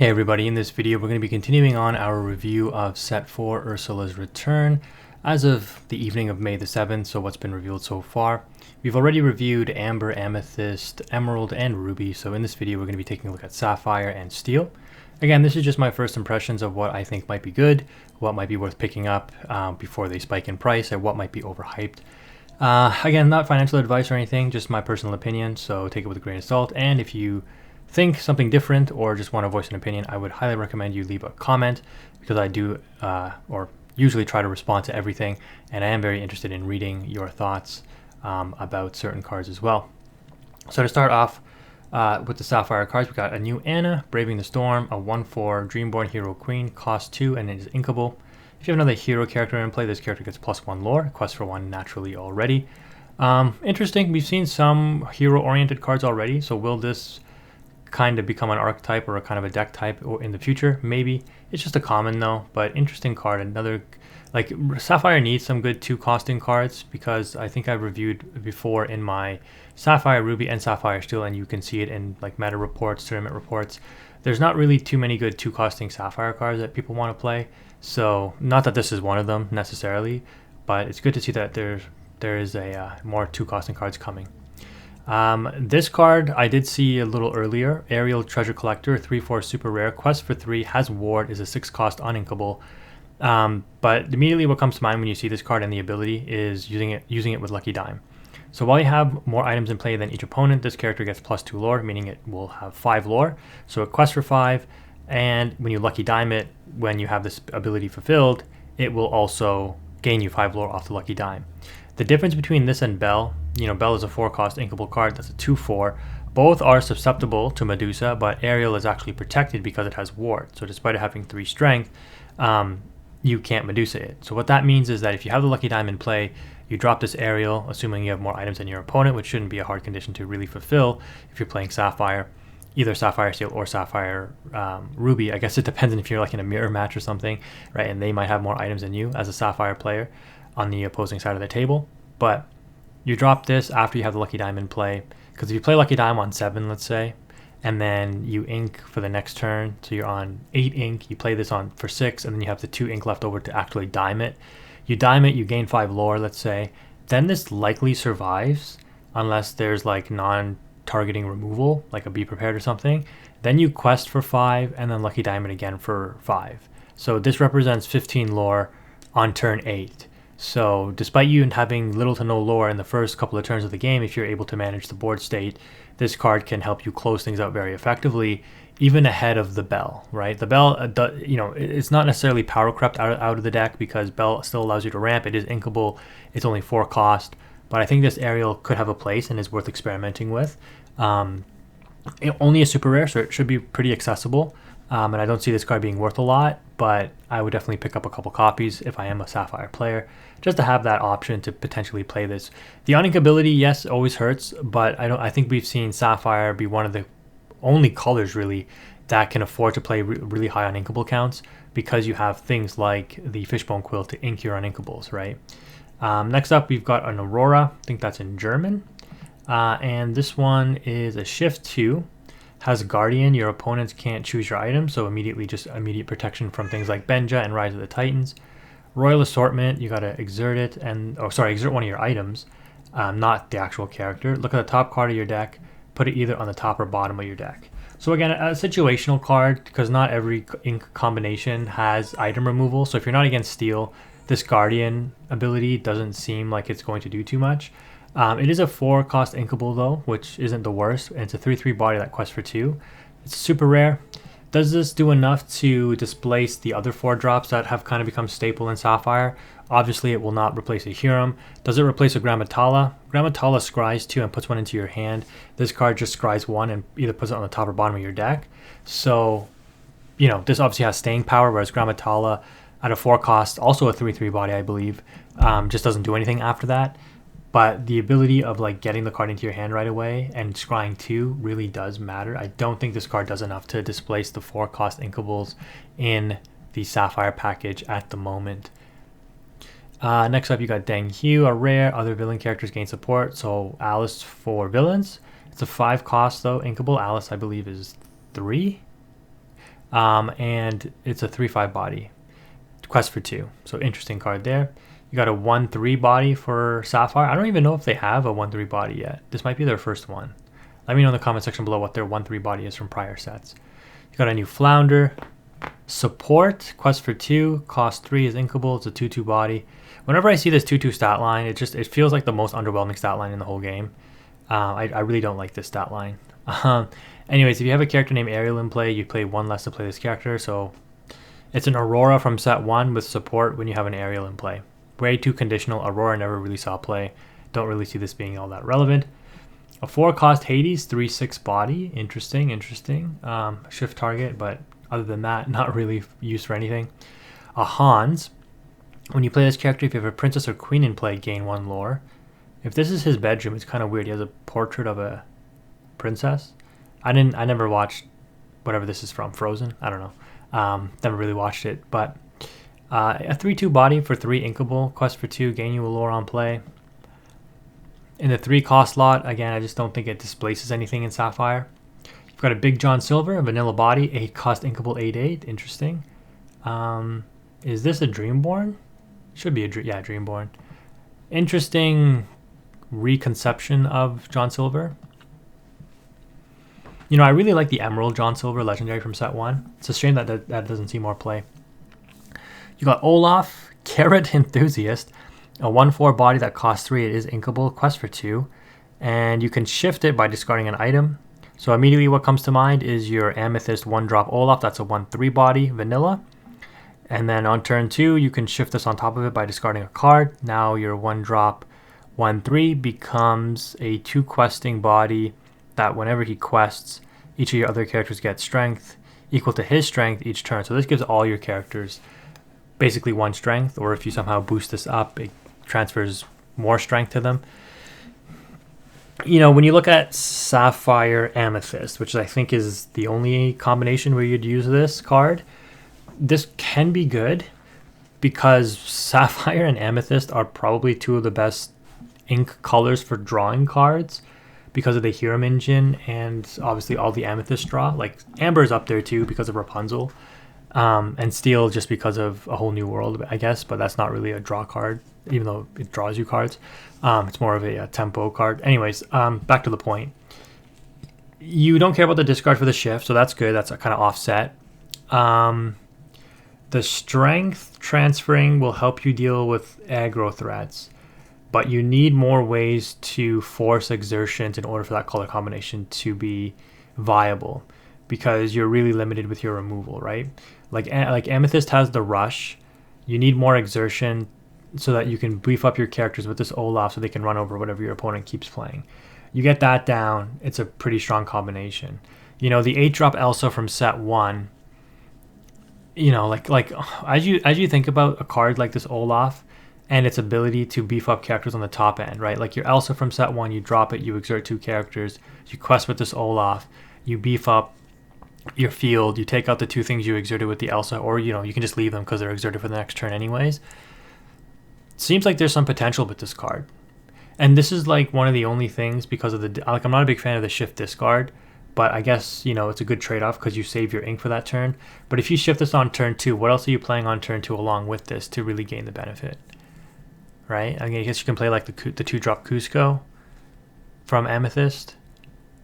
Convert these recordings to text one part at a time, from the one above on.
Hey everybody, in this video we're going to be continuing on our review of set 4 Ursula's Return as of the evening of May the 7th, so what's been revealed so far. We've already reviewed Amber, Amethyst, Emerald, and Ruby, so in this video we're going to be taking a look at Sapphire and Steel. Again, this is just my first impressions of what I think might be good, what might be worth picking up before they spike in price, and what might be overhyped. Again, not financial advice or anything, just my personal opinion, so take it with a grain of salt, and if you think something different or just want to voice an opinion, I would highly recommend you leave a comment because I do or usually try to respond to everything, and I am very interested in reading your thoughts about certain cards as well. So to start off with the Sapphire cards, we got a new Anna, Braving the Storm, a 1/4 Dreamborn Hero Queen, cost 2 and it is inkable. If you have another hero character in play, this character gets +1 lore, quest for 1 naturally already. Interesting, we've seen some hero-oriented cards already, so will this kind of become an archetype or a kind of a deck type or in the future? Maybe. It's just a common though, but interesting card. Another, like, Sapphire needs some good 2-costing cards because I think I've reviewed before in my Sapphire, Ruby, and Sapphire Steel, and you can see it in like meta reports, tournament reports. There's not really too many good 2-costing Sapphire cards that people want to play, so not that this is one of them necessarily, but it's good to see that there is a more 2-costing cards coming. This card I did see a little earlier, Aerial Treasure Collector, 3/4 super rare, quest for 3, has ward, is a 6-cost uninkable. But immediately what comes to mind when you see this card and the ability is using it with Lucky Dime. So while you have more items in play than each opponent, this character gets +2 lore, meaning it will have 5 lore. So it quests for 5, and when you Lucky Dime it, when you have this ability fulfilled, it will also gain you 5 lore off the Lucky Dime. The difference between this and Bell, Bell is a 4-cost inkable card, that's a 2/4. Both are susceptible to Medusa, but Aerial is actually protected because it has ward. So despite it having 3 strength, you can't Medusa it. So what that means is that if you have the Lucky Dime in play, you drop this Aerial, assuming you have more items than your opponent, which shouldn't be a hard condition to really fulfill if you're playing Sapphire, either Sapphire Steel or Sapphire Ruby. I guess it depends on if you're like in a mirror match or something, right? And they might have more items than you as a Sapphire player on the opposing side of the table. But you drop this after you have the Lucky Dime in play, because if you play Lucky Dime on 7, let's say, and then you ink for the next turn, so you're on 8 ink, you play this on for 6, and then you have the 2 ink left over to actually dime it. You dime it, you gain 5 lore, let's say, then this likely survives unless there's like non-targeting removal, like a Be Prepared or something. Then you quest for 5 and then Lucky Dime it again for 5. So this represents 15 lore on turn 8. So despite you having little to no lore in the first couple of turns of the game, if you're able to manage the board state, this card can help you close things out very effectively, even ahead of the Bell, right? The Bell, it's not necessarily power crept out of the deck because Bell still allows you to ramp. It is inkable. It's only 4 cost, but I think this Aerial could have a place and is worth experimenting with. Only a super rare, so it should be pretty accessible. And I don't see this card being worth a lot, but I would definitely pick up a couple copies if I am a Sapphire player, just to have that option to potentially play this. The uninkability, yes, always hurts, but I think we've seen Sapphire be one of the only colors really that can afford to play really high uninkable counts, because you have things like the Fishbone Quill to ink your uninkables, right? Next up, we've got an Aurora. I think that's in German. And this one is a Shift 2. Has Guardian, your opponents can't choose your item, so immediate protection from things like Benja and Rise of the Titans. Royal Assortment, you gotta exert it, exert one of your items, not the actual character. Look at the top card of your deck, put it either on the top or bottom of your deck. So again, a situational card, because not every ink combination has item removal, so if you're not against Steel, this Guardian ability doesn't seem like it's going to do too much. It is a 4-cost inkable though, which isn't the worst, and it's a 3/3 body that quests for 2. It's super rare. Does this do enough to displace the other 4 drops that have kind of become staple in Sapphire? Obviously it will not replace a Huron. Does it replace a Grammatala? Grammatala scries 2 and puts 1 into your hand. This card just scries 1 and either puts it on the top or bottom of your deck. So, this obviously has staying power, whereas Grammatala at a 4-cost, also a 3/3 body I believe, just doesn't do anything after that. But the ability of like getting the card into your hand right away and scrying 2 really does matter. I don't think this card does enough to displace the 4-cost inkables in the Sapphire package at the moment. Next up, you got Deng Hu, a rare. Other villain characters gain support. So Alice for villains. It's a 5-cost though. Inkable. Alice, I believe, is 3. and it's a 3/5 body. Quest for 2. So interesting card there. You got a 1/3 body for Sapphire. I don't even know if they have a 1/3 body yet. This might be their first one. Let me know in the comment section below what their 1/3 body is from prior sets. You got a new Flounder. Support, quest for 2, cost 3 is inkable. It's a 2/2 body. Whenever I see this 2/2 stat line, it feels like the most underwhelming stat line in the whole game. I really don't like this stat line. Anyways, if you have a character named Ariel in play, you play 1 less to play this character. So it's an Aurora from set 1 with support when you have an Ariel in play. Way too conditional. Aurora never really saw play. Don't really see this being all that relevant. A 4 cost Hades, 3/6 body. Interesting. Shift target, but other than that, not really used for anything. A Hans. When you play this character, if you have a princess or queen in play, gain 1 lore. If this is his bedroom, it's kind of weird. He has a portrait of a princess. I never watched whatever this is from, Frozen. I don't know. Never really watched it, but a 3/2 body for 3 inkable. Quest for 2, gain you a lore on play. In the 3 cost slot, again, I just don't think it displaces anything in Sapphire. You've got a Big John Silver, a vanilla body, 8 cost inkable, 8/8. Interesting. Is this a Dreamborn? Should be a Dreamborn. Interesting reconception of John Silver. You know, I really like the Emerald John Silver legendary from set 1. It's a shame that that doesn't see more play. You got Olaf, Carrot Enthusiast, a 1/4 body that costs 3. It is inkable, quest for 2. And you can shift it by discarding an item. So immediately what comes to mind is your Amethyst 1-drop Olaf. That's a 1/3 body, vanilla. And then on turn 2, you can shift this on top of it by discarding a card. Now your 1-drop 1/3 becomes a 2 questing body that whenever he quests, each of your other characters get strength equal to his strength each turn. So this gives all your characters basically 1 strength, or if you somehow boost this up, it transfers more strength to them. You know, when you look at Sapphire Amethyst, which I think is the only combination where you'd use this card, this can be good because Sapphire and Amethyst are probably 2 of the best ink colors for drawing cards because of the Hiram engine and obviously all the Amethyst draw. Like Amber is up there too because of Rapunzel, and Steel just because of A Whole New World, I guess, but that's not really a draw card, even though it draws you cards. It's more of a tempo card. Anyways, back to the point. You don't care about the discard for the shift, so that's good. That's a kind of offset. The strength transferring will help you deal with aggro threats, but you need more ways to force exertions in order for that color combination to be viable, because you're really limited with your removal, right? Like Amethyst has the rush. You need more exertion so that you can beef up your characters with this Olaf so they can run over whatever your opponent keeps playing. You get that down, it's a pretty strong combination. You know, the 8-drop Elsa from set 1, you know, like as you think about a card like this Olaf and its ability to beef up characters on the top end, right? Like your Elsa from set 1, you drop it, you exert 2 characters, you quest with this Olaf, you beef up your field, you take out the 2 things you exerted with the Elsa, or you know, you can just leave them because they're exerted for the next turn anyways. Seems like there's some potential with this card. And this is like one of the only things, because of the, like, I'm not a big fan of the shift discard, but I guess, you know, it's a good trade-off because you save your ink for that turn. But if you shift this on turn 2, what else are you playing on turn 2 along with this to really gain the benefit? Right? I mean, I guess you can play like the 2-drop Cusco from Amethyst,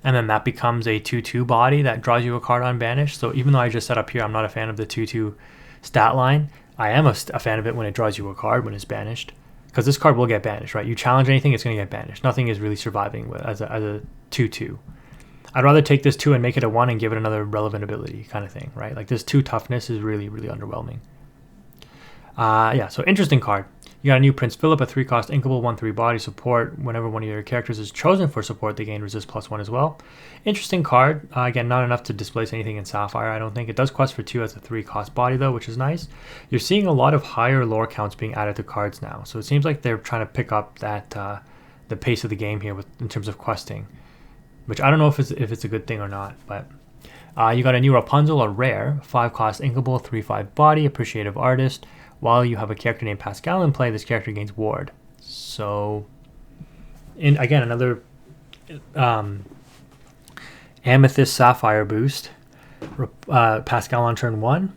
and then that becomes a 2/2 body that draws you a card on banish. So even though I just set up here, I'm not a fan of the 2/2 stat line, I am a fan of it when it draws you a card when it's banished, because this card will get banished, right? You challenge anything, it's going to get banished. Nothing is really surviving as a 2/2. I'd rather take this 2 and make it a 1 and give it another relevant ability kind of thing, right? Like this 2 toughness is really, really underwhelming. Yeah, so interesting card. You got a new Prince Philip, a 3-cost inkable, 1/3 body support. Whenever one of your characters is chosen for support, they gain resist +1 as well. Interesting card. Again, not enough to displace anything in Sapphire, I don't think. It does quest for 2 as a 3-cost body though, which is nice. You're seeing a lot of higher lore counts being added to cards now, so it seems like they're trying to pick up that the pace of the game here in terms of questing, which I don't know if it's a good thing or not. But you got a new Rapunzel, a rare 5-cost inkable, 3/5 body, appreciative artist. While you have a character named Pascal in play, this character gains ward. So, again, another Amethyst Sapphire boost. Pascal on turn 1.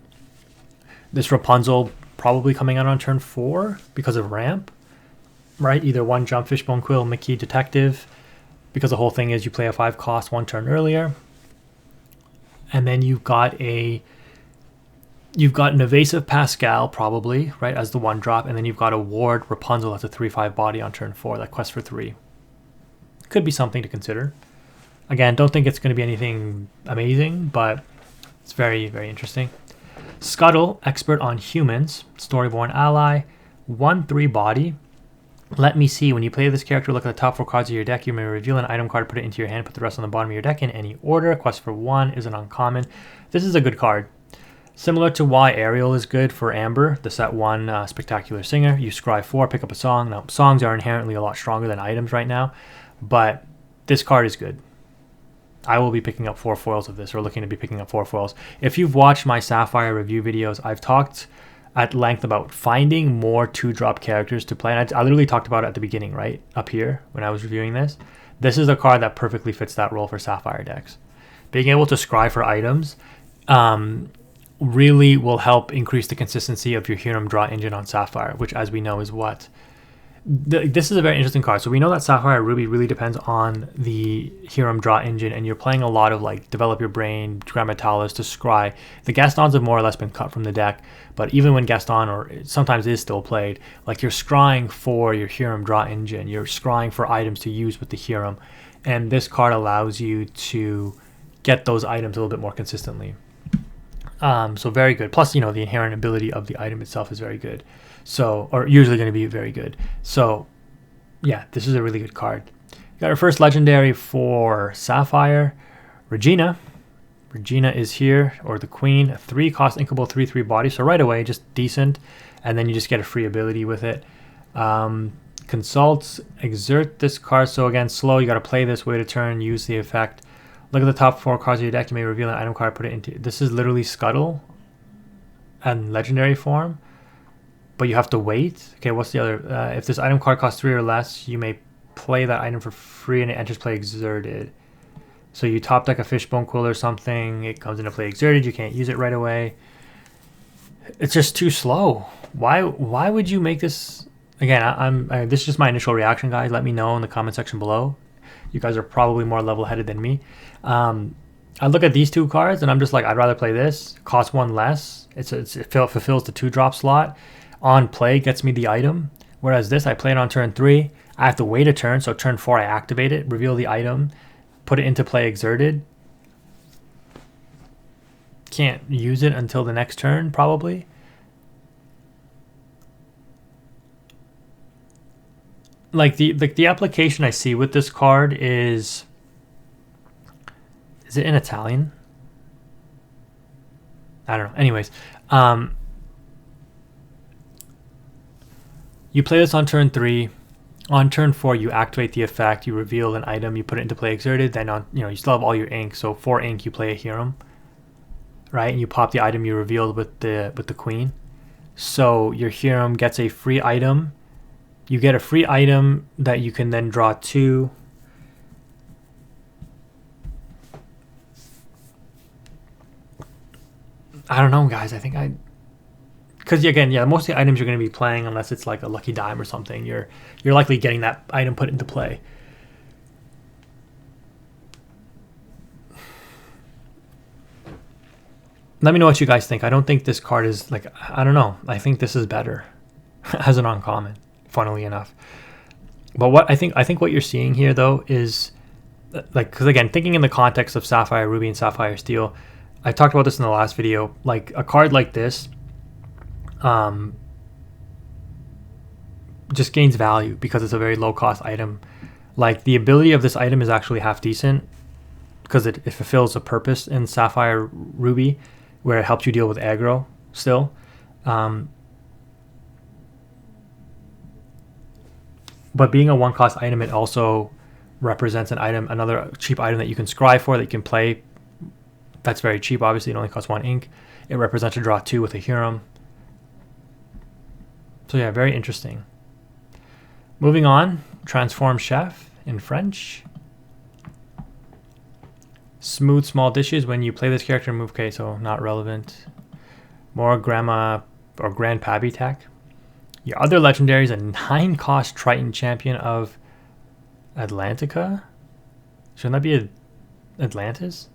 This Rapunzel probably coming out on turn 4 because of ramp, right? Either 1 jump, Fishbone Quill, Mickey, Detective, because the whole thing is you play a 5 cost 1 turn earlier. And then you've got an Evasive Pascal probably, right, as the 1 drop, and then you've got a Ward Rapunzel that's a 3/5 body on turn 4, that quest for 3. Could be something to consider. Again, don't think it's going to be anything amazing, but it's very, very interesting. Scuttle, expert on humans, Storyborn ally, 1/3 body. Let me see. When you play this character, look at the top 4 cards of your deck. You may reveal an item card, put it into your hand, put the rest on the bottom of your deck in any order. Quest for 1 is an uncommon. This is a good card. Similar to why Ariel is good for Amber, the set 1 Spectacular Singer. You scry 4, pick up a song. Now, songs are inherently a lot stronger than items right now, but this card is good. I will be picking up 4 foils of this, or looking to be picking up 4 foils. If you've watched my Sapphire review videos, I've talked at length about finding more 2-drop characters to play. And I literally talked about it at the beginning, right up here when I was reviewing this. This is a card that perfectly fits that role for Sapphire decks. Being able to scry for items really will help increase the consistency of your Hero draw engine on Sapphire, which, as we know, is what this is a very interesting card. So we know that Sapphire Ruby really depends on the Hero draw engine, and you're playing a lot of like Develop Your Brain, Grammatalist to scry. The Gastons have more or less been cut from the deck, but even when Gaston or sometimes is still played, like you're scrying for your Hero draw engine, you're scrying for items to use with the Hero, and this card allows you to get those items a little bit more consistently. So very good. Plus, you know, the inherent ability of the item itself is very good. So, or usually going to be very good. So, yeah, this is a really good card. Got our first legendary for Sapphire, Regina. Regina is here, or the Queen. 3 cost inkable, 3/3 body. So right away, just decent. And then you just get a free ability with it. Consult, exert this card. So again, slow. You got to play this, wait a turn, use the effect. Look at the top 4 cards of your deck. You may reveal an item card, put it into. This is literally Scuttle and legendary form. But you have to wait. Okay, what's the other? If this item card costs 3 or less, you may play that item for free and it enters play exerted. So you top deck a Fishbone Quill or something, it comes into play exerted, you can't use it right away. It's just too slow. Why would you make this? Again, this is just my initial reaction, guys. Let me know in the comment section below. You guys are probably more level-headed than me. I look at these 2 cards and I'm just like, I'd rather play this. Costs 1 less. It fulfills the 2-drop slot. On play gets me the item, whereas this I play it on turn 3. I have to wait a turn, so turn 4 I activate it, reveal the item, put it into play exerted. Can't use it until the next turn probably. Like the application I see with this card is it in Italian? I don't know. Anyways, you play this on turn 3. On turn 4, you activate the effect. You reveal an item. You put it into play exerted. Then on, you still have all your ink. So 4 ink, you play a Hero, right? And you pop the item you revealed with the Queen. So your Hero gets a free item. You get a free item that you can then draw 2. I don't know, guys. I think because again, yeah, most of the items you're going to be playing, unless it's like a lucky dime or something, you're likely getting that item put into play. Let me know what you guys think. I don't think this card is like, I don't know. I think this is better as an uncommon, funnily enough. But what I think what you're seeing here though is like, because again, thinking in the context of Sapphire Ruby and Sapphire Steel, I talked about this in the last video. Like a card like this just gains value because it's a very low cost item. Like the ability of this item is actually half decent because it fulfills a purpose in Sapphire Ruby where it helps you deal with aggro still. But being a 1-cost item, it also represents another cheap item that you can scry for, that you can play. That's very cheap. Obviously, it only costs 1 ink. It represents a draw 2 with a Hero. So yeah, very interesting. Moving on, Transform Chef in French. Smooth small dishes when you play this character move. Okay, so not relevant. More grandma or grandpappy tech. Your other legendary is a 9-cost Triton champion of Atlantica. Shouldn't that be Atlantis?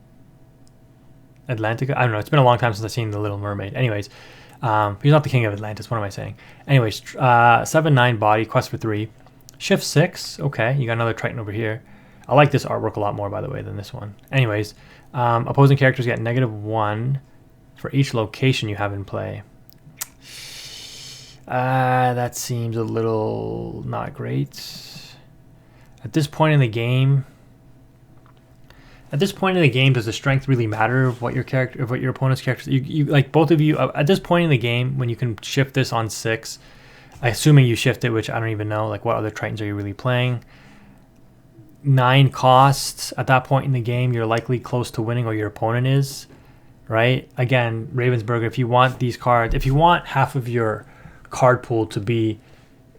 Atlantica? I don't know. It's been a long time since I've seen The Little Mermaid. Anyways, he's not the king of Atlantis. What am I saying? Anyways, 7/9 body, quest for 3. Shift 6. Okay, you got another Triton over here. I like this artwork a lot more, by the way, than this one. Anyways, opposing characters get -1 for each location you have in play. That seems a little not great. At this point in the game, does the strength really matter of what your character, of what your opponent's character? You like both of you at this point in the game when you can shift this on 6. Assuming you shift it, which I don't even know. Like, what other Tritons are you really playing? 9 costs at that point in the game, you're likely close to winning, or your opponent is, right? Again, Ravensburger, if you want these cards, if you want half of your card pool to be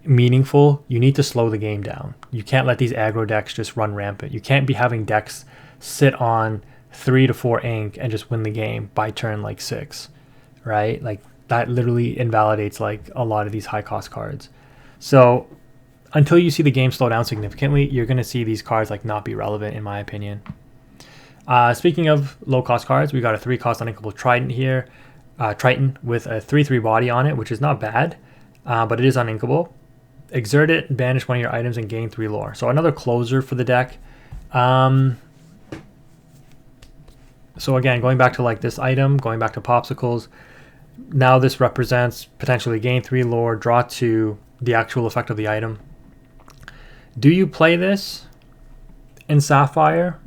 meaningful, you need to slow the game down. You can't let these aggro decks just run rampant. You can't be having decks sit on 3 to 4 ink and just win the game by turn like 6, right? Like, that literally invalidates like a lot of these high cost cards. So until you see the game slow down significantly, you're going to see these cards like not be relevant, in my opinion. Speaking of low cost cards, we got a 3-cost uninkable Triton here. Triton with a 3/3 body on it, which is not bad, but it is uninkable. Exert it, banish one of your items, and gain 3 lore. So another closer for the deck. So again, going back to like this item, going back to Popsicles, now this represents potentially gain 3 lore, draw 2, the actual effect of the item. Do you play this in Sapphire?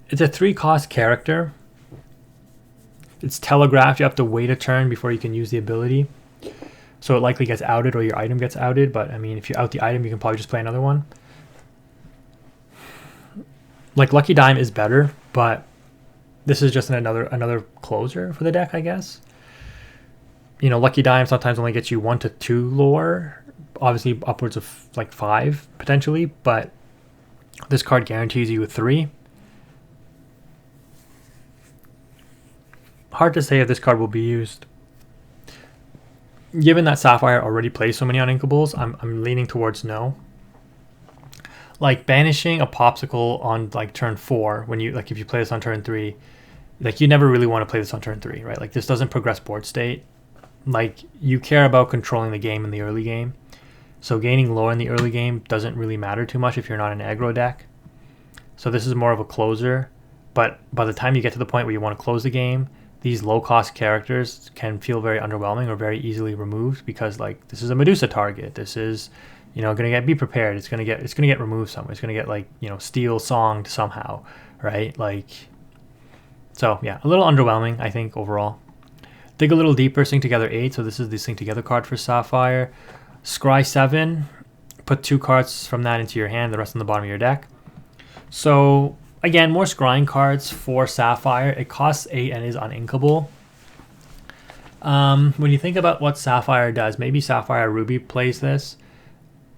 It's a 3-cost character. It's telegraphed. You have to wait a turn before you can use the ability. So it likely gets outed or your item gets outed. But I mean, if you out the item, you can probably just play another one. Like, Lucky Dime is better, but this is just another closer for the deck, I guess. You know, Lucky Dime sometimes only gets you 1 to 2 lore. Obviously upwards of like 5 potentially, but this card guarantees you a 3. Hard to say if this card will be used. Given that Sapphire already plays so many uninkables, I'm leaning towards no. Like, banishing a Popsicle on like turn 4, when you like, if you play this on turn 3, like, you never really want to play this on turn 3, right? Like, this doesn't progress board state. Like, you care about controlling the game in the early game. So gaining lore in the early game doesn't really matter too much if you're not an aggro deck. So this is more of a closer. But by the time you get to the point where you want to close the game, these low-cost characters can feel very underwhelming or very easily removed, because like, this is a Medusa target. This is, you know, gonna be prepared. It's gonna get removed somewhere. It's gonna get like, you know, steel songed somehow, right? Like, so yeah, a little underwhelming, I think, overall. Dig a little deeper, Sing Together 8. So this is the Sing Together card for Sapphire. Scry 7. Put 2 cards from that into your hand, the rest on the bottom of your deck. So again, more scrying cards for Sapphire. It costs 8 and is uninkable. When you think about what Sapphire does, maybe Sapphire Ruby plays this,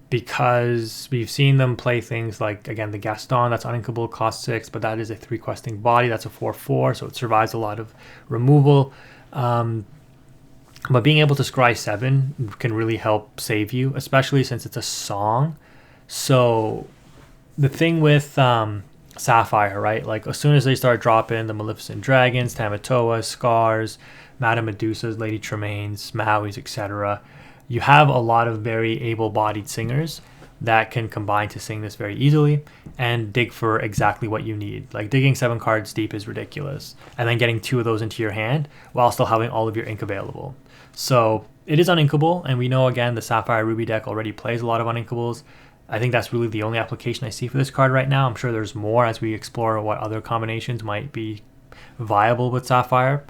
because we've seen them play things like, again, the Gaston, that's uninkable, costs 6, but that is a 3-questing body. That's a 4/4, so it survives a lot of removal. But being able to scry 7 can really help save you, especially since it's a song. So the thing with Sapphire, right? Like, as soon as they start dropping the Maleficent Dragons, Tamatoa, Scars, Madame Medusas, Lady Tremaines, Maui's, etc., you have a lot of very able-bodied singers that can combine to sing this very easily and dig for exactly what you need. Like, digging 7 cards deep is ridiculous, and then getting 2 of those into your hand while still having all of your ink available. So it is uninkable, and we know, again, the Sapphire Ruby deck already plays a lot of uninkables. I think that's really the only application I see for this card right now. I'm sure there's more as we explore what other combinations might be viable with Sapphire.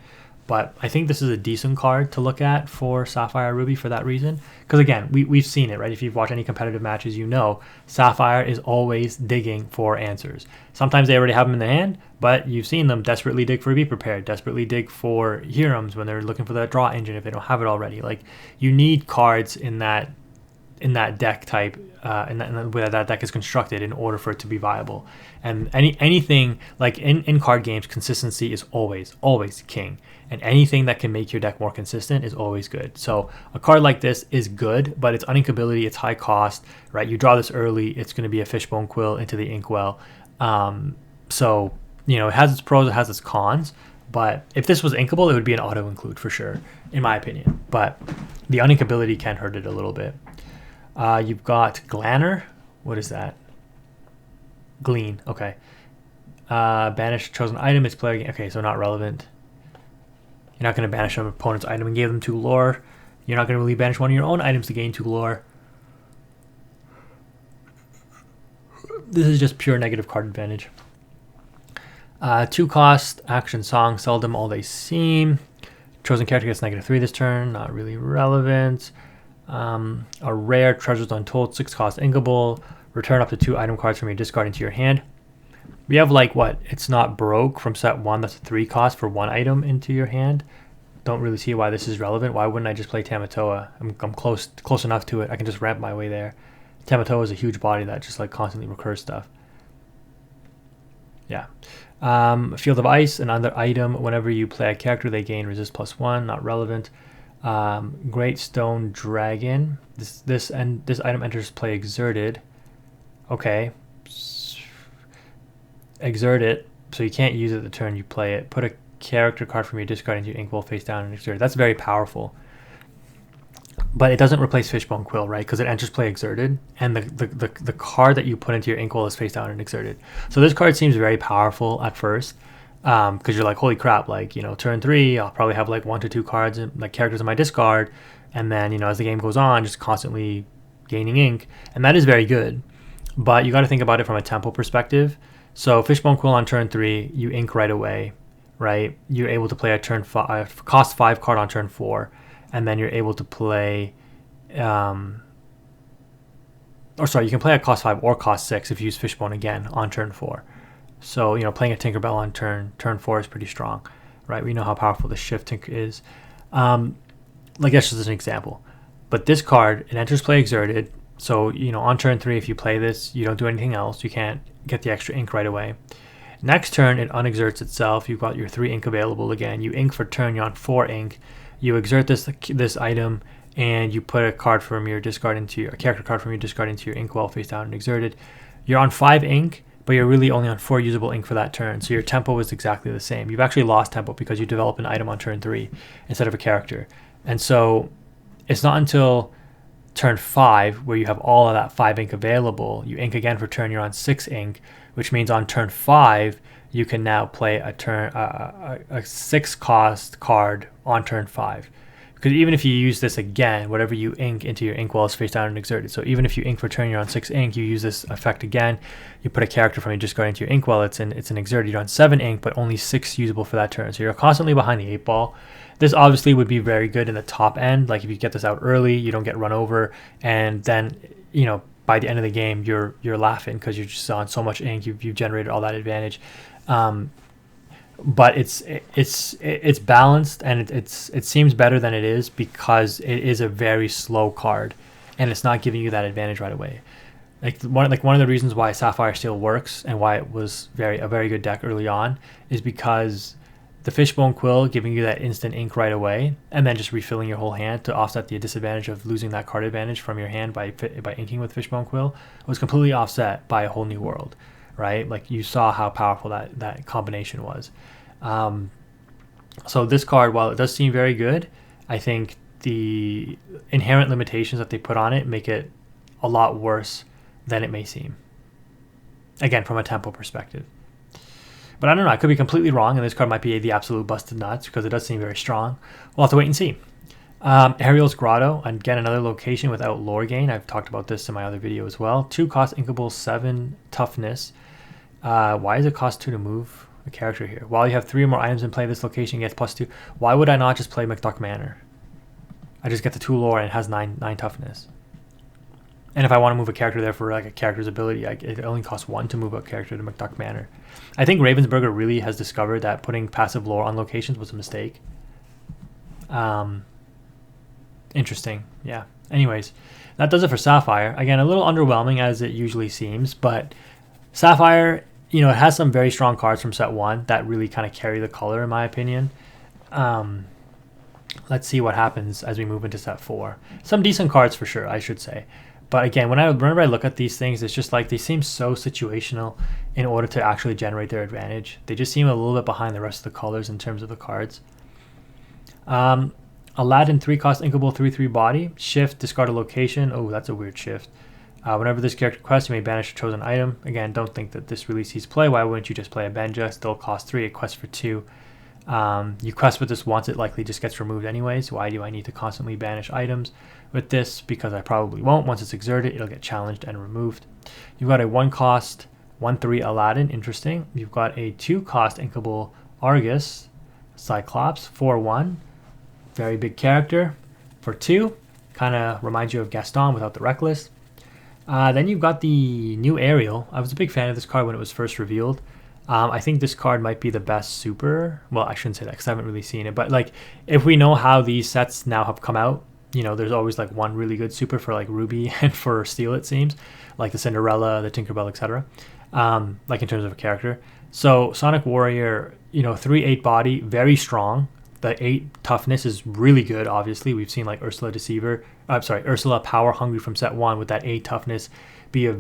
But I think this is a decent card to look at for Sapphire Ruby for that reason. Because again, we've seen it, right? If you've watched any competitive matches, you know Sapphire is always digging for answers. Sometimes they already have them in the hand, but you've seen them desperately dig for Be Prepared, desperately dig for Hierums when they're looking for that draw engine if they don't have it already. Like, you need cards in that in that deck type, in the way that deck is constructed in order for it to be viable. And anything like in card games, consistency is always king. And anything that can make your deck more consistent is always good. So a card like this is good, but it's uninkability, it's high cost, right? You draw this early, it's going to be a Fishbone Quill into the Inkwell. So, you know, it has its pros, it has its cons. But if this was inkable, it would be an auto include for sure, in my opinion. But the uninkability can hurt it a little bit. You've got Glanner. What is that? Glean. Okay. Banish chosen item. It's player game. Okay, so not relevant. You're not going to banish an opponent's item and give them 2 lore. You're not going to really banish one of your own items to gain 2 lore. This is just pure negative card advantage. 2 cost, action, song, seldom all they seem. Chosen character gets -3 this turn, not really relevant. A rare, Treasures Untold, 6 cost, inkable. Return up to 2 item cards from your discard into your hand. We have like what? It's Not Broke from set 1, that's a 3 cost for 1 item into your hand. Don't really see why this is relevant. Why wouldn't I just play Tamatoa? I'm close enough to it. I can just ramp my way there. Tamatoa is a huge body that just like constantly recurs stuff. Yeah. Field of Ice, another item. Whenever you play a character, they gain resist +1. Not relevant. Great Stone Dragon. This item enters play exerted. Okay. Exert it, so you can't use it the turn you play it. Put a character card from your discard into your Inkwell face down and exert it. That's very powerful. But it doesn't replace Fishbone Quill, right? Because it enters play exerted, and the card that you put into your Inkwell is face down and exerted. So this card seems very powerful at first, because you're like, holy crap, like, you know, turn 3, I'll probably have like 1 to 2 cards, like characters in my discard, and then, you know, as the game goes on, just constantly gaining ink, and that is very good. But you got to think about it from a tempo perspective. So Fishbone Quill on turn 3, you ink right away, right? You're able to play a turn 5, cost 5 card on turn 4, and then you're able to play, you can play a cost 5 or cost 6 if you use Fishbone again on turn 4. So, you know, playing a Tinkerbell on turn 4 is pretty strong, right? We know how powerful the Shift Tinker is. Like that's just an example. But this card, it enters play exerted. So, you know, on turn 3, if you play this, you don't do anything else. You can't get the extra ink right away. Next turn, it unexerts itself. You've got your 3 ink available again. You ink for turn, you're on 4 ink. You exert this item, and you put a card from your discard into your character card from your discard into your Inkwell face down and exerted. You're on 5 ink, but you're really only on 4 usable ink for that turn. So your tempo is exactly the same. You've actually lost tempo because you develop an item on turn 3 instead of a character. And so it's not until turn 5 where you have all of that 5 ink available. You ink again for turn, you're on 6 ink, which means on turn 5 you can now play a 6 cost card on turn 5. Because even if you use this again, whatever you ink into your Inkwell is face down and exerted. So even if you ink for turn, you're on 6 ink, you use this effect again, you put a character from your discard into your Inkwell, it's an exerted, you're on 7 ink, but only 6 usable for that turn. So you're constantly behind the 8 ball. This obviously would be very good in the top end. Like if you get this out early, you don't get run over, and then, you know, by the end of the game, you're laughing because you're just on so much ink, you've generated all that advantage. But it's balanced, and it seems better than it is because it is a very slow card, and it's not giving you that advantage right away. One of the reasons why Sapphire still works and why it was a very good deck early on is because the Fishbone Quill giving you that instant ink right away, and then just refilling your whole hand to offset the disadvantage of losing that card advantage from your hand by inking with Fishbone Quill, was completely offset by a whole new world, right? Like you saw how powerful that combination was. So this card, while it does seem very good, I think the inherent limitations that they put on it make it a lot worse than it may seem. Again, from a tempo perspective. But I don't know, I could be completely wrong, and this card might be the absolute busted nuts because it does seem very strong. We'll have to wait and see. Ariel's Grotto, again, another location without lore gain. I've talked about this in my other video as well. 2 cost, inkable, 7 toughness. Why does it cost 2 to move a character here? While you have 3 or more items in play, this location gets +2. Why would I not just play McDuck Manor? I just get the 2 lore and it has 9 toughness. And if I want to move a character there for like a character's ability, it only costs 1 to move a character to McDuck Manor. I think Ravensburger really has discovered that putting passive lore on locations was a mistake. Interesting, yeah. Anyways, that does it for Sapphire. Again, a little underwhelming as it usually seems, but Sapphire, you know, it has some very strong cards from set 1 that really kind of carry the color in my opinion. Let's see what happens as we move into set 4. Some decent cards for sure, I should say. But again, whenever I look at these things, it's just like they seem so situational in order to actually generate their advantage. They just seem a little bit behind the rest of the colors in terms of the cards. Aladdin 3-cost inkable 3/3 body. Shift, discard a location. Oh, that's a weird shift. Whenever this character quests, you may banish a chosen item. Again, don't think that this really sees play. Why wouldn't you just play a Benja? Still cost 3, it quests for 2. You quest with this once, it likely just gets removed anyways. Why do I need to constantly banish items with this? Because I probably won't. Once it's exerted, it'll get challenged and removed. You've got a 1-cost 1/3 Aladdin, interesting. You've got a 2-cost inkable Argus Cyclops 4/1, very big character for 2, kind of reminds you of Gaston without the Reckless. Then you've got the new Ariel. I was a big fan of this card when it was first revealed. I think this card might be the best super. Well, I shouldn't say that because I haven't really seen it. But like, if we know how these sets now have come out, you know, there's always like one really good super for like Ruby and for Steel, it seems, like the Cinderella, the Tinkerbell, etc. Like in terms of a character. So Sonic Warrior, you know, 3/8 body, very strong. The 8 toughness is really good. Obviously, we've seen like Ursula Power Hungry from set 1 with that 8 toughness be a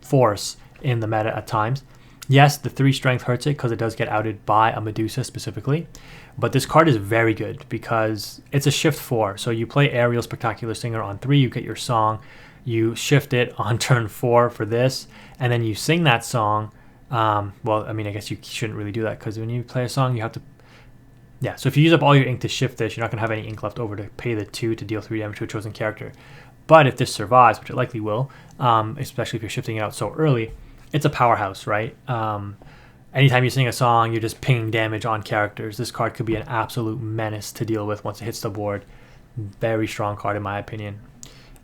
force in the meta at times. Yes, the 3 strength hurts it because it does get outed by a Medusa specifically, but this card is very good because it's a shift 4. So you play Ariel Spectacular Singer on 3, you get your song, you shift it on turn 4 for this, and then you sing that song. Well, I mean, I guess you shouldn't really do that because when you play a song, you have to... Yeah, so if you use up all your ink to shift this, you're not going to have any ink left over to pay the 2 to deal 3 damage to a chosen character. But if this survives, which it likely will, especially if you're shifting it out so early, it's a powerhouse, right? Anytime you sing a song, you're just pinging damage on characters. This card could be an absolute menace to deal with once it hits the board. Very strong card in my opinion.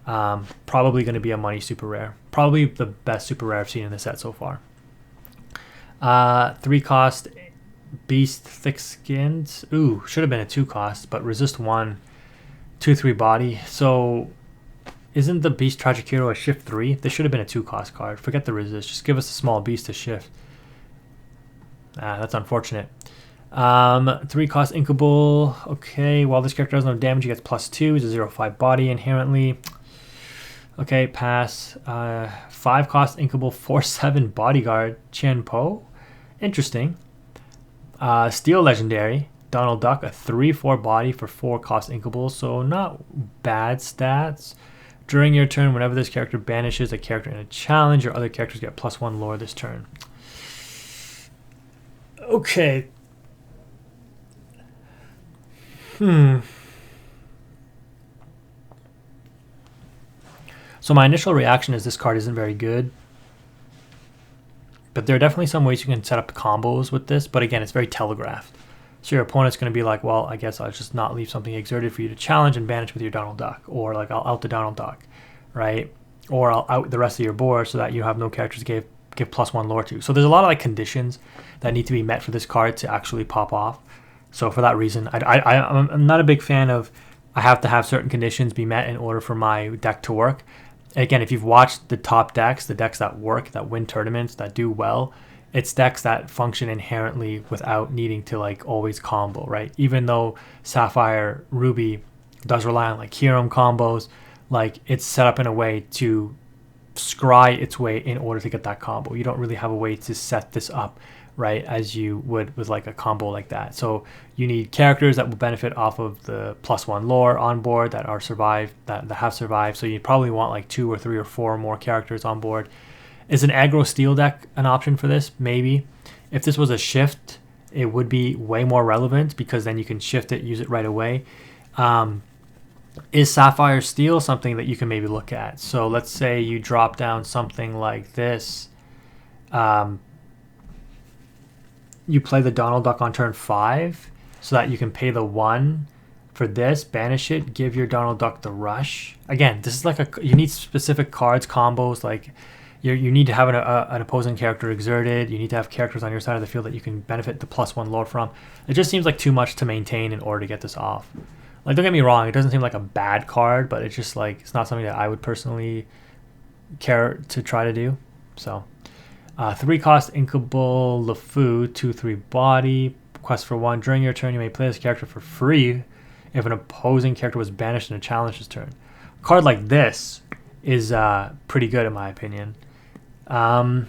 Probably going to be a money super rare. Probably the best super rare I've seen in the set so far. 3-cost Beast Thick Skinned. Ooh, should have been a 2-cost, but resist 1, 2/3 body. So isn't the Beast Tragic Hero a shift 3? This should have been a 2-cost card. Forget the resist. Just give us a small beast to shift. That's unfortunate. 3-cost Inkable. Okay, while this character does no damage, he gets +2. He's a 0/5 body inherently. Okay, pass. 5-cost Inkable 4/7 Bodyguard Chen Po. Interesting. Steel Legendary. Donald Duck, a 3/4 body for 4-cost Inkable. So not bad stats. During your turn, whenever this character banishes a character in a challenge, your other characters get +1 lore this turn. Okay. So my initial reaction is this card isn't very good. But there are definitely some ways you can set up combos with this. But again, it's very telegraphed. So your opponent's going to be like, well, I guess I'll just not leave something exerted for you to challenge and banish with your Donald Duck. Or like I'll out the Donald Duck, right? Or I'll out the rest of your board so that you have no characters to give +1 lore to. So there's a lot of like conditions that need to be met for this card to actually pop off. So for that reason, I'm not a big fan of I have to have certain conditions be met in order for my deck to work. Again, if you've watched the top decks, the decks that work, that win tournaments, that do well, it's decks that function inherently without needing to like always combo, right? Even though Sapphire Ruby does rely on like hero combos, like it's set up in a way to scry its way in order to get that combo. You don't really have a way to set this up, right, as you would with like a combo like that. So you need characters that will benefit off of the +1 lore on board that are survived, that have survived. So you probably want like 2 or 3 or 4 more characters on board. Is an aggro steel deck an option for this? Maybe. If this was a shift, it would be way more relevant because then you can shift it, use it right away. Is Sapphire Steel something that you can maybe look at? So let's say you drop down something like this. You play the Donald Duck on turn 5 so that you can pay the 1 for this, banish it, give your Donald Duck the rush. Again, this is like you need specific cards, combos, like you need to have an opposing character exerted. You need to have characters on your side of the field that you can benefit the +1 lore from. It just seems like too much to maintain in order to get this off. Like, don't get me wrong, it doesn't seem like a bad card, but it's just like it's not something that I would personally care to try to do. So 3 cost Inkable LeFou, 2/3 body. Quest for 1. During your turn, you may play this character for free if an opposing character was banished in a challenge this turn. A card like this is pretty good in my opinion. In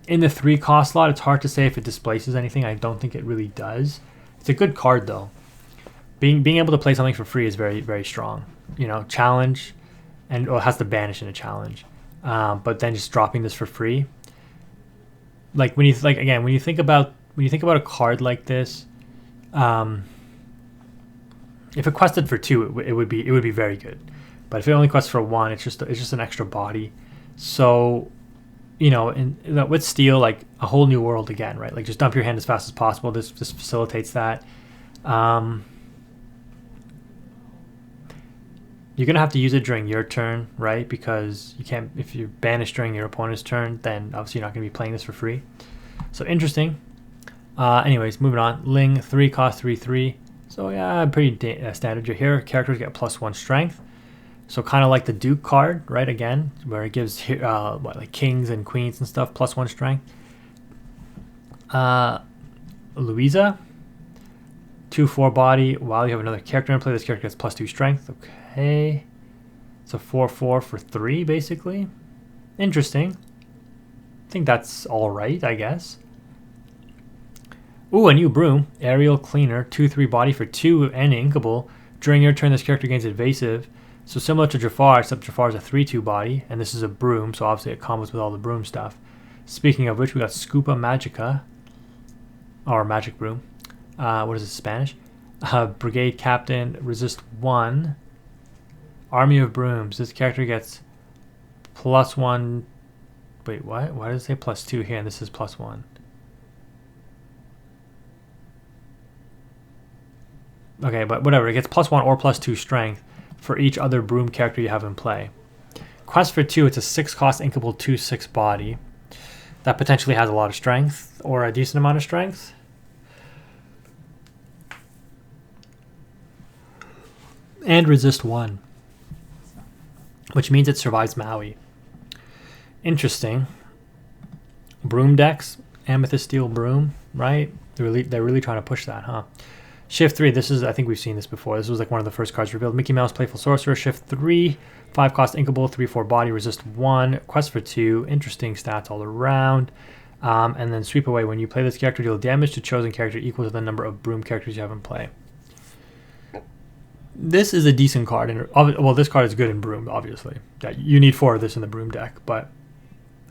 the 3 cost slot, it's hard to say if it displaces anything. I don't think it really does. It's a good card though. Being able to play something for free is very, very strong. You know, challenge, and it has to banish in a challenge. But then just dropping this for free. Like when you when you think about a card like this, if it quested for 2, it would be very good. But if it only quests for 1, it's just an extra body. So, you know, with Steel, like a whole new world again, right? Like just dump your hand as fast as possible. This facilitates that. You're gonna have to use it during your turn, right? Because you can't, if you're banished during your opponent's turn, then obviously you're not gonna be playing this for free. So interesting. Anyways, moving on. Ling, 3 cost, 3/3. So yeah, pretty standard. Your hero characters get +1 strength. So kind of like the Duke card, right? Again, where it gives like kings and queens and stuff +1 strength. Louisa, 2/4 body. While you have another character in play, this character gets +2 strength. Okay, it's a 4/4 for 3, basically. Interesting. I think that's all right, I guess. Ooh, a new broom. Aerial Cleaner, 2/3 body for 2 and inkable. During your turn, this character gains evasive. So similar to Jafar, except Jafar is a 3/2 body, and this is a broom, so obviously it combos with all the broom stuff. Speaking of which, we got Scupa Magica, or Magic Broom. What is it, Spanish? Brigade Captain, resist 1. Army of Brooms. This character gets +1. Wait, what? Why does it say +2 here and this is +1? Okay, but whatever. It gets +1 or +2 strength for each other broom character you have in play. Quest for 2, it's a 6 cost inkable 2/6 body. That potentially has a lot of strength or a decent amount of strength. And resist 1, which means it survives Maui. Interesting. Broom decks, Amethyst Steel Broom, right? They're really trying to push that, huh? Shift 3, this is, I think we've seen this before. This was like one of the first cards revealed. Mickey Mouse, Playful Sorcerer. Shift 3, 5 cost inkable, 3/4 body, resist 1. Quest for 2, interesting stats all around. And then sweep away. When you play this character, deal damage to chosen character equal to the number of broom characters you have in play. This is a decent card, and well, this card is good in broom, obviously. Yeah, you need 4 of this in the broom deck, but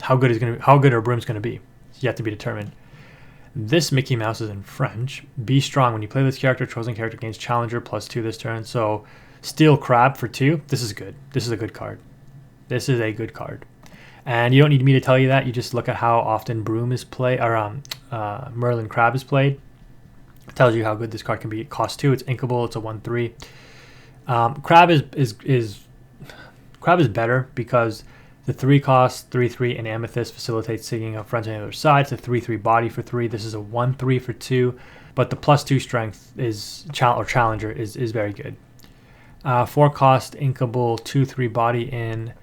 how good are brooms gonna be? It's yet to be determined. This Mickey Mouse is in French. Be strong. When you play this character, chosen character gains challenger +2 this turn. So Steel Crab for 2. This is good. This is a good card. This is a good card. And you don't need me to tell you that. You just look at how often Broom is played, or Merlin Crab is played. It tells you how good this card can be. It costs 2. It's inkable. It's a 1/3. Crab is better because the 3 cost, 3/3, and Amethyst facilitates singing up friends on the other side. It's a 3/3 body for 3. This is a 1/3 for 2, but the +2 strength is challenger is very good. 4 cost inkable 2/3 body in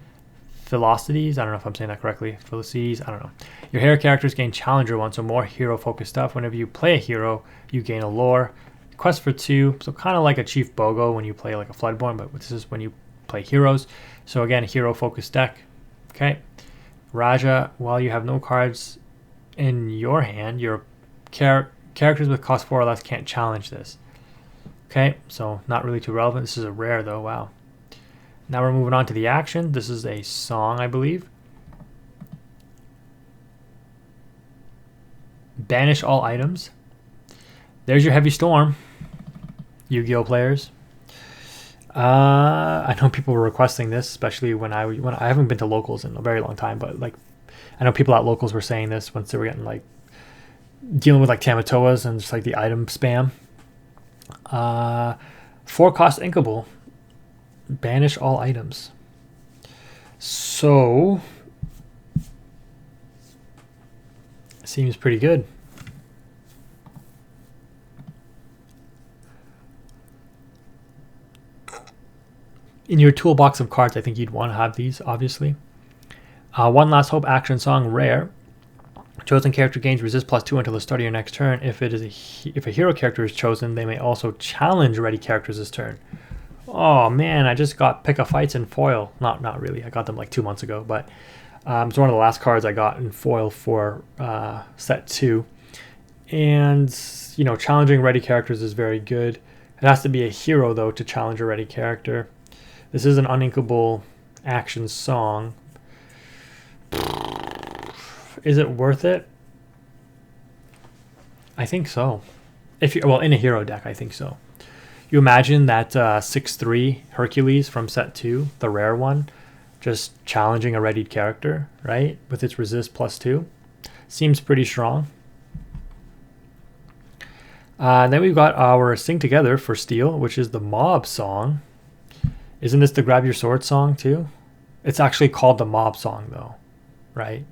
Philocities. I don't know if I'm saying that correctly. Philocities. I don't know. Your hero characters gain challenger 1, so more hero focused stuff. Whenever you play a hero, you gain a lore. Quest for 2, so kind of like a Chief Bogo when you play like a Floodborn, but this is when you play heroes. So again, hero focused deck. Okay, Raja, while you have no cards in your hand, your characters with cost 4 or less can't challenge this. Okay, so not really too relevant. This is a rare though, wow. Now we're moving on to the action. This is a song, I believe. Banish all items. There's your Heavy Storm, Yu-Gi-Oh players. I know people were requesting this, especially when I haven't been to locals in a very long time, but like I know people at locals were saying this once they were getting like dealing with like Tamatoas and just like the item spam. 4 cost inkable, banish all items. So seems pretty good. In your toolbox of cards, I think you'd want to have these, obviously. One Last Hope action song, rare. Chosen character gains resist +2 until the start of your next turn. If a hero character is chosen, they may also challenge ready characters this turn. Oh man, I just got Pick a Fights in foil. Not really. I got them like 2 months ago, but it's one of the last cards I got in foil for set 2. And you know, challenging ready characters is very good. It has to be a hero though to challenge a ready character. This is an uninkable action song. Is it worth it? I think so. If you, well, in a hero deck, I think so. You imagine that 6/3 Hercules from set 2, the rare one, just challenging a readied character, right? With its resist +2. Seems pretty strong. Then we've got our Sing Together for Steel, which is the Mob song. Isn't this the Grab Your Sword song too? It's actually called the Mob song though, right?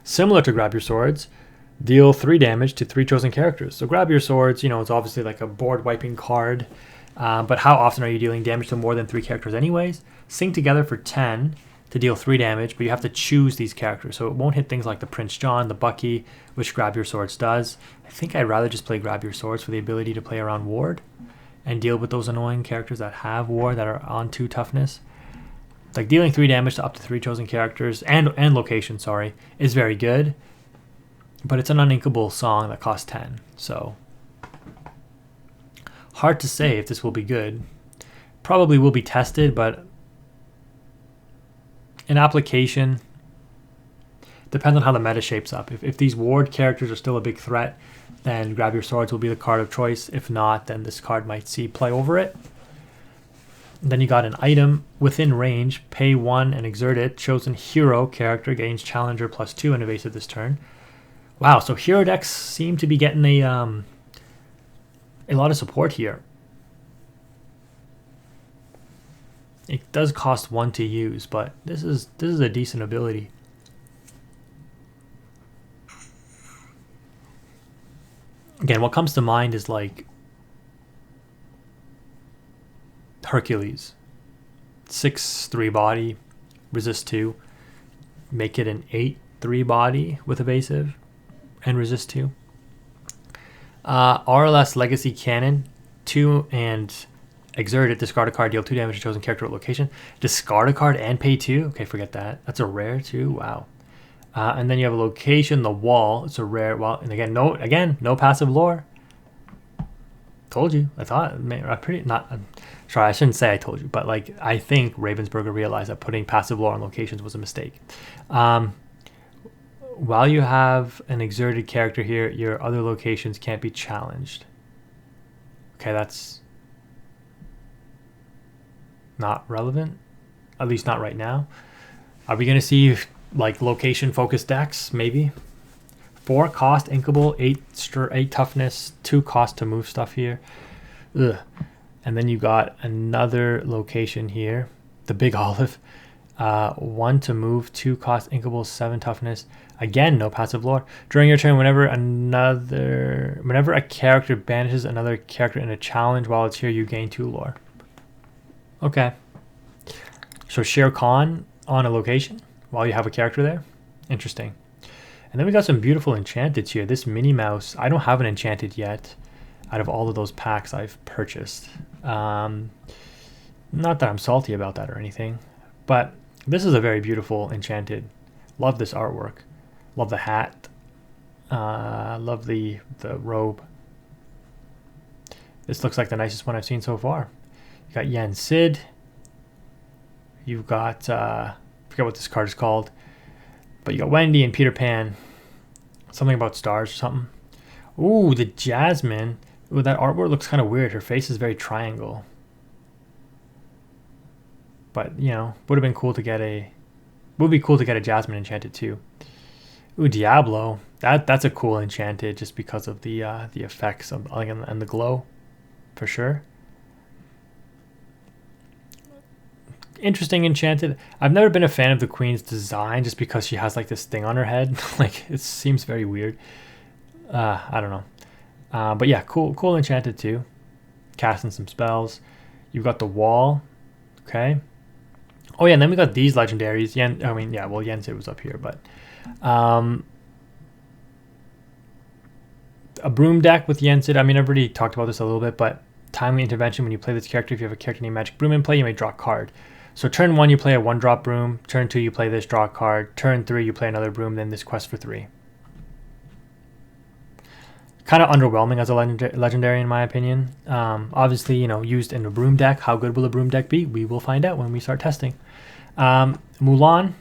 Similar to Grab Your Swords, deal 3 damage to 3 chosen characters. So Grab Your Swords, you know, it's obviously like a board wiping card, but how often are you dealing damage to more than 3 characters anyways? Sing Together for 10 to deal 3 damage, but you have to choose these characters. So it won't hit things like the Prince John, the Bucky, which Grab Your Swords does. I think I'd rather just play Grab Your Swords for the ability to play around Ward and deal with those annoying characters that have Ward that are on 2 toughness. Like dealing 3 damage to up to 3 chosen characters and location, sorry, is very good. But it's an uninkable song that costs 10. So hard to say if this will be good. Probably will be tested, but in application, depends on how the meta shapes up. If these Ward characters are still a big threat, then Grab Your Swords will be the card of choice. If not, then this card might see play over it. Then you got an item within range, pay 1 and exert it. Chosen hero character gains challenger +2 and evasive this turn. Wow, so hero decks seem to be getting a lot of support here. It does cost 1 to use, but this is a decent ability. Again, what comes to mind is like Hercules. 6/3 body, resist 2. Make it an 8/3 body with evasive and resist 2. RLS Legacy Cannon, 2 and exert it. Discard a card, deal 2 damage to chosen character at location. Discard a card and pay 2. Okay, forget that. That's a rare too. Wow. And then you have a location, the Wall. It's a rare. Well, and again, no passive lore. Told you. I thought. I'm pretty not. Sorry, I shouldn't say I told you, but like I think Ravensburger realized that putting passive lore on locations was a mistake. While you have an exerted character here, your other locations can't be challenged. Okay, that's not relevant, at least not right now. Are we going to see like location focused decks? Maybe. 4 cost inkable, 8 toughness, 2 cost to move stuff here. Ugh. And then you got another location here, the Big Olive. 1 to move, 2 cost inkable, 7 toughness. Again, no passive lore. During your turn, whenever a character banishes another character in a challenge while it's here, you gain 2 lore. Okay. So Shere Khan on a location while you have a character there. Interesting. And then we got some beautiful enchanteds here. This Minnie Mouse, I don't have an enchanted yet out of all of those packs I've purchased. Not that I'm salty about that or anything, but this is a very beautiful enchanted. Love this artwork. Love the hat. Love the robe. This looks like the nicest one I've seen so far. You got Yen Sid. You've got, I forget what this card is called, but you got Wendy and Peter Pan. Something about stars or something. Ooh, the Jasmine. Ooh, that artwork looks kind of weird. Her face is very triangle. But, you know, would be cool to get a Jasmine enchanted too. Ooh, Diablo. That's a cool enchanted just because of the effects of and the glow, for sure. Interesting enchanted. I've never been a fan of the Queen's design just because she has like this thing on her head. Like it seems very weird. I don't know. But yeah, cool enchanted too. Casting some spells. You've got the wall. Okay. Oh yeah, and then we got these legendaries. Yensid was up here, but a broom deck with Yensid. I mean, I've already talked about this a little bit, but timely intervention. When you play this character, if you have a character named Magic Broom in play, you may draw a card. So turn 1, you play a 1-drop broom. Turn 2, you play this, draw a card. Turn 3, you play another broom, then this quest for 3. Kind of underwhelming as a legendary in my opinion. Obviously, used in a broom deck. How good will a broom deck be? We will find out when we start testing. Mulan.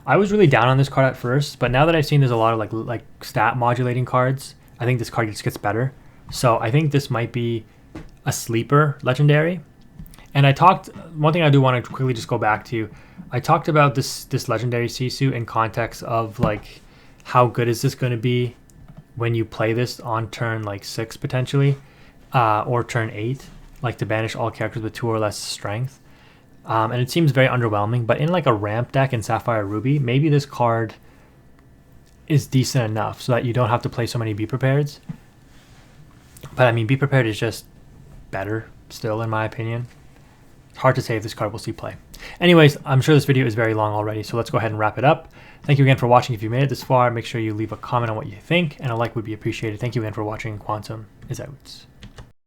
I was really down on this card at first, but now that I've seen there's a lot of like stat modulating cards, I think this card just gets better. So I think this might be a sleeper legendary. And one thing I do want to quickly just go back to, I talked about this legendary Sisu in context of like, how good is this going to be when you play this on turn 6 potentially, or turn 8, like to banish all characters with 2 or less strength. And it seems very underwhelming, but in like a ramp deck in Sapphire Ruby, maybe this card is decent enough so that you don't have to play so many Be Prepareds. But I mean, Be Prepared is just better still in my opinion. Hard to say if this card will see play. Anyways, I'm sure this video is very long already, so let's go ahead and wrap it up. Thank you again for watching. If you made it this far, make sure you leave a comment on what you think, and a like would be appreciated. Thank you again for watching. Quantum is out.